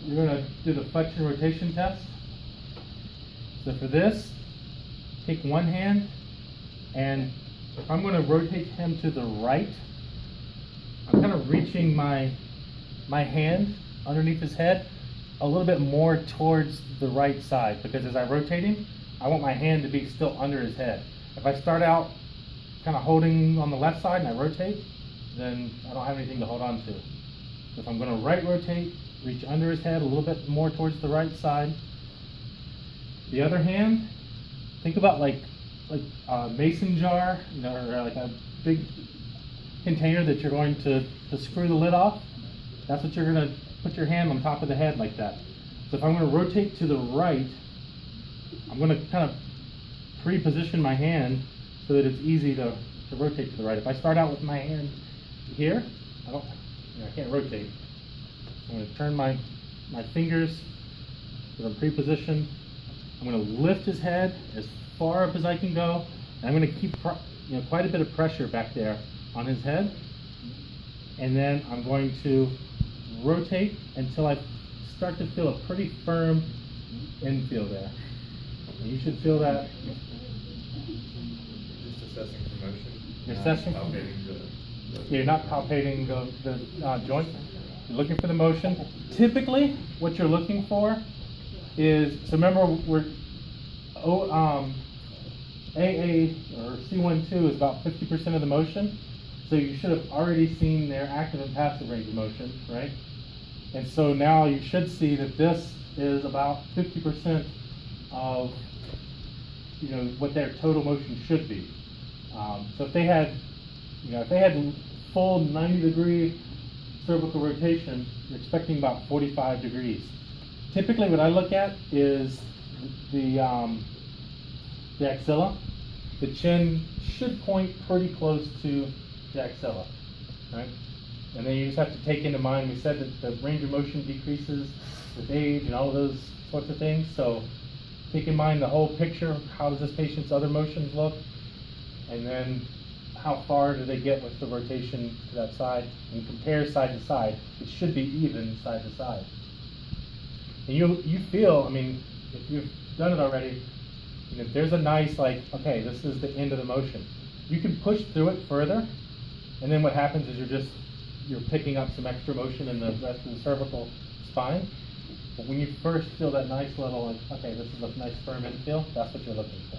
you're going to do the flexion rotation test. So for this, take one hand, and if I'm going to rotate him to the right, I'm kind of reaching my hand underneath his head a little bit more towards the right side, because as I rotate him, I want my hand to be still under his head. If I start out kind of holding on the left side and I rotate, then I don't have anything to hold on to. So if I'm going to right rotate, reach under his head a little bit more towards the right side. The other hand, think about like a mason jar, you know, or like a big container that you're going to screw the lid off. That's what you're going to put your hand on top of the head like that. So if I'm going to rotate to the right, I'm going to kind of pre-position my hand so that it's easy to rotate to the right. If I start out with my hand here, I can't rotate. I'm going to turn my fingers so that I'm pre-positioned. I'm going to lift his head as far up as I can go, and I'm going to keep quite a bit of pressure back there on his head. And then I'm going to rotate until I start to feel a pretty firm infield there. And you should feel that. Just assessing for motion. You're assessing. You're not palpating the joint. You're looking for the motion. Typically, what you're looking for is, so remember, AA or C12 is about 50% of the motion. So you should have already seen their active and passive range of motion, right? And so now you should see that this is about 50% of what their total motion should be. So if they had, full 90-degree cervical rotation, you're expecting about 45 degrees. Typically, what I look at is the axilla. The chin should point pretty close to the axilla, right? And then you just have to take into mind, we said that the range of motion decreases with age and all of those sorts of things. So take in mind the whole picture. How does this patient's other motions look? And then how far do they get with the rotation to that side? And compare side to side. It should be even side to side. And you feel, if you've done it already, there's a nice, okay, this is the end of the motion. You can push through it further, and then what happens is you're picking up some extra motion in the rest of the cervical spine. But when you first feel that nice little, okay, this is a nice firm infield, that's what you're looking for.